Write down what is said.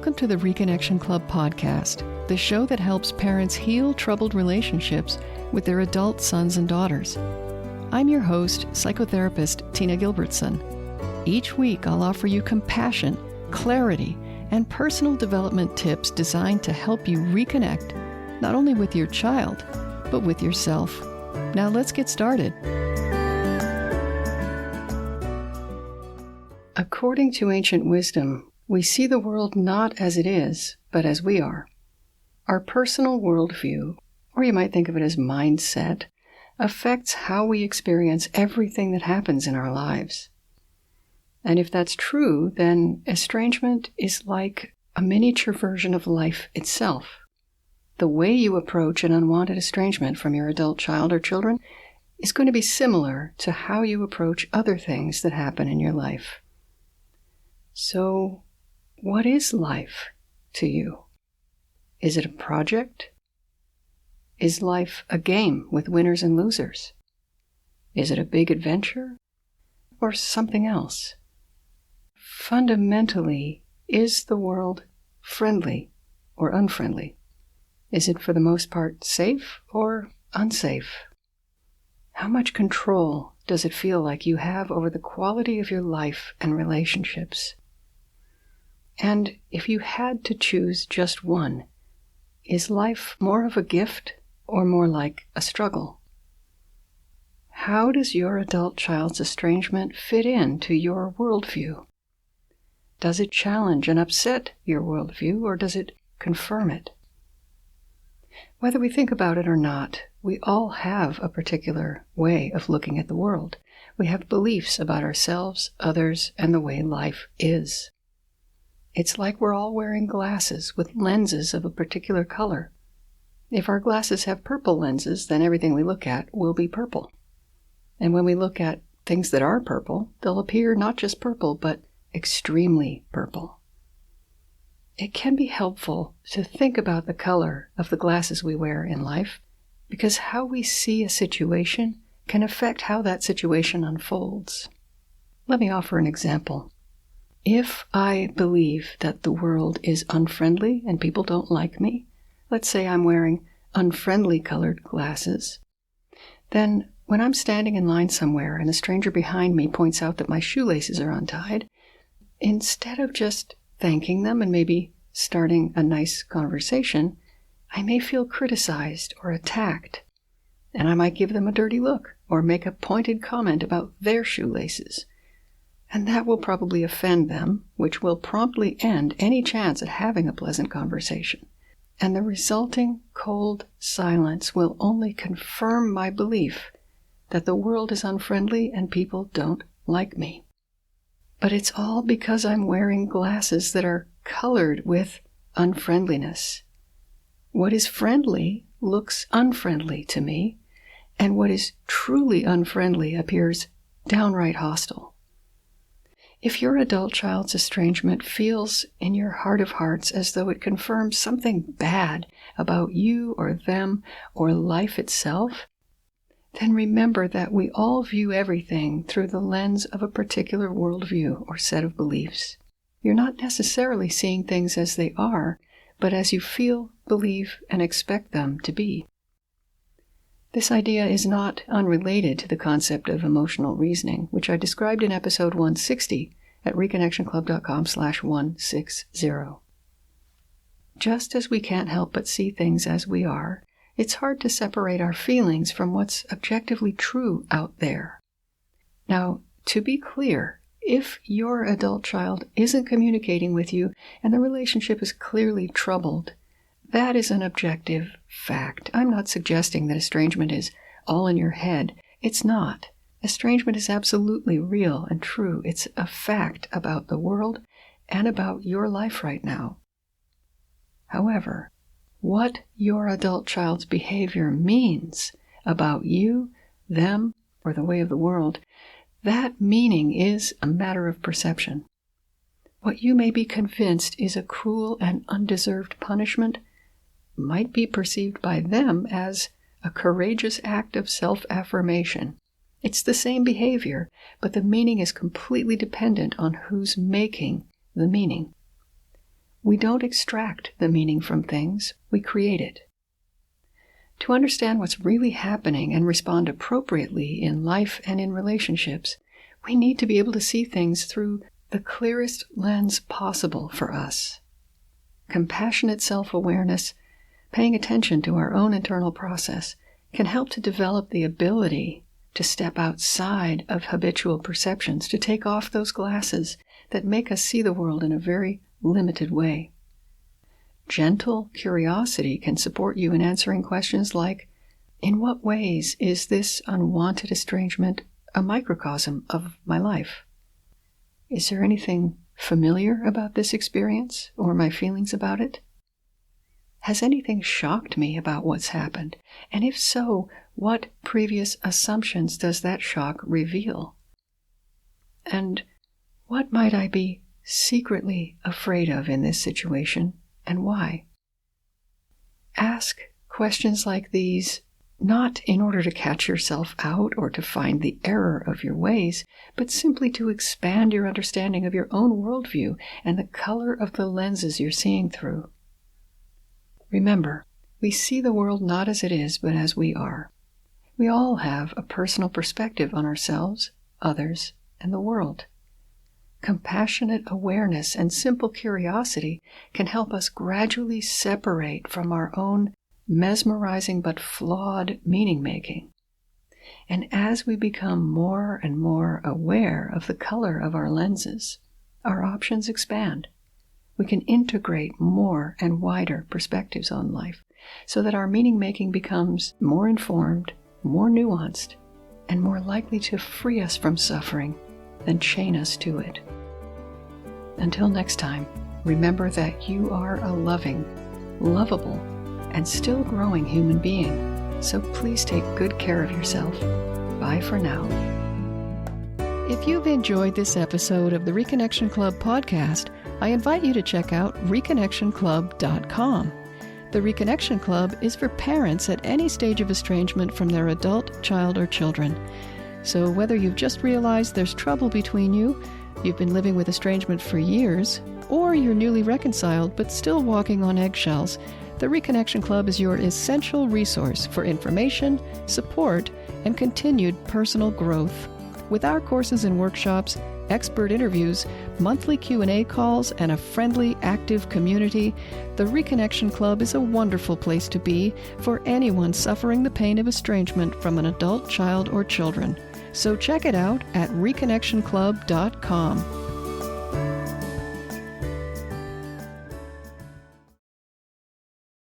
Welcome to the Reconnection Club podcast, the show that helps parents heal troubled relationships with their adult sons and daughters. I'm your host, psychotherapist Tina Gilbertson. Each week, I'll offer you compassion, clarity, and personal development tips designed to help you reconnect, not only with your child, but with yourself. Now let's get started. According to ancient wisdom, we see the world not as it is, but as we are. Our personal worldview, or you might think of it as mindset, affects how we experience everything that happens in our lives. And if that's true, then estrangement is like a miniature version of life itself. The way you approach an unwanted estrangement from your adult child or children is going to be similar to how you approach other things that happen in your life. So, what is life to you? Is it a project? Is life a game with winners and losers? Is it a big adventure? Or something else? Fundamentally, is the world friendly or unfriendly? Is it for the most part safe or unsafe? How much control does it feel like you have over the quality of your life and relationships? And if you had to choose just one, is life more of a gift or more like a struggle? How does your adult child's estrangement fit into your worldview? Does it challenge and upset your worldview, or does it confirm it? Whether we think about it or not, we all have a particular way of looking at the world. We have beliefs about ourselves, others, and the way life is. It's like we're all wearing glasses with lenses of a particular color. If our glasses have purple lenses, then everything we look at will be purple. And when we look at things that are purple, they'll appear not just purple, but extremely purple. It can be helpful to think about the color of the glasses we wear in life, because how we see a situation can affect how that situation unfolds. Let me offer an example. If I believe that the world is unfriendly and people don't like me, let's say I'm wearing unfriendly colored glasses, then when I'm standing in line somewhere and a stranger behind me points out that my shoelaces are untied, instead of just thanking them and maybe starting a nice conversation, I may feel criticized or attacked, and I might give them a dirty look or make a pointed comment about their shoelaces. And that will probably offend them, which will promptly end any chance at having a pleasant conversation. And the resulting cold silence will only confirm my belief that the world is unfriendly and people don't like me. But it's all because I'm wearing glasses that are colored with unfriendliness. What is friendly looks unfriendly to me, and what is truly unfriendly appears downright hostile. If your adult child's estrangement feels in your heart of hearts as though it confirms something bad about you or them or life itself, then remember that we all view everything through the lens of a particular worldview or set of beliefs. You're not necessarily seeing things as they are, but as you feel, believe, and expect them to be. This idea is not unrelated to the concept of emotional reasoning, which I described in episode 160 at reconnectionclub.com/160. Just as we can't help but see things as we are, it's hard to separate our feelings from what's objectively true out there. Now, to be clear, if your adult child isn't communicating with you and the relationship is clearly troubled, that is an objective fact. I'm not suggesting that estrangement is all in your head. It's not. Estrangement is absolutely real and true. It's a fact about the world and about your life right now. However, what your adult child's behavior means about you, them, or the way of the world, that meaning is a matter of perception. What you may be convinced is a cruel and undeserved punishment might be perceived by them as a courageous act of self-affirmation. It's the same behavior, but the meaning is completely dependent on who's making the meaning. We don't extract the meaning from things, we create it. To understand what's really happening and respond appropriately in life and in relationships, we need to be able to see things through the clearest lens possible for us. Compassionate self-awareness, paying attention to our own internal process, can help to develop the ability to step outside of habitual perceptions, to take off those glasses that make us see the world in a very limited way. Gentle curiosity can support you in answering questions like, in what ways is this unwanted estrangement a microcosm of my life? Is there anything familiar about this experience or my feelings about it? Has anything shocked me about what's happened? And if so, what previous assumptions does that shock reveal? And what might I be secretly afraid of in this situation, and why? Ask questions like these not in order to catch yourself out or to find the error of your ways, but simply to expand your understanding of your own worldview and the color of the lenses you're seeing through. Remember, we see the world not as it is, but as we are. We all have a personal perspective on ourselves, others, and the world. Compassionate awareness and simple curiosity can help us gradually separate from our own mesmerizing but flawed meaning-making. And as we become more and more aware of the color of our lenses, our options expand. We can integrate more and wider perspectives on life so that our meaning-making becomes more informed, more nuanced, and more likely to free us from suffering than chain us to it. Until next time, remember that you are a loving, lovable, and still growing human being, so please take good care of yourself. Bye for now. If you've enjoyed this episode of the Reconnection Club podcast, I invite you to check out reconnectionclub.com. The Reconnection Club is for parents at any stage of estrangement from their adult, child, or children. So whether you've just realized there's trouble between you, you've been living with estrangement for years, or you're newly reconciled but still walking on eggshells, the Reconnection Club is your essential resource for information, support, and continued personal growth. With our courses and workshops, expert interviews, monthly Q&A calls, and a friendly, active community, the Reconnection Club is a wonderful place to be for anyone suffering the pain of estrangement from an adult, child, or children. So check it out at reconnectionclub.com.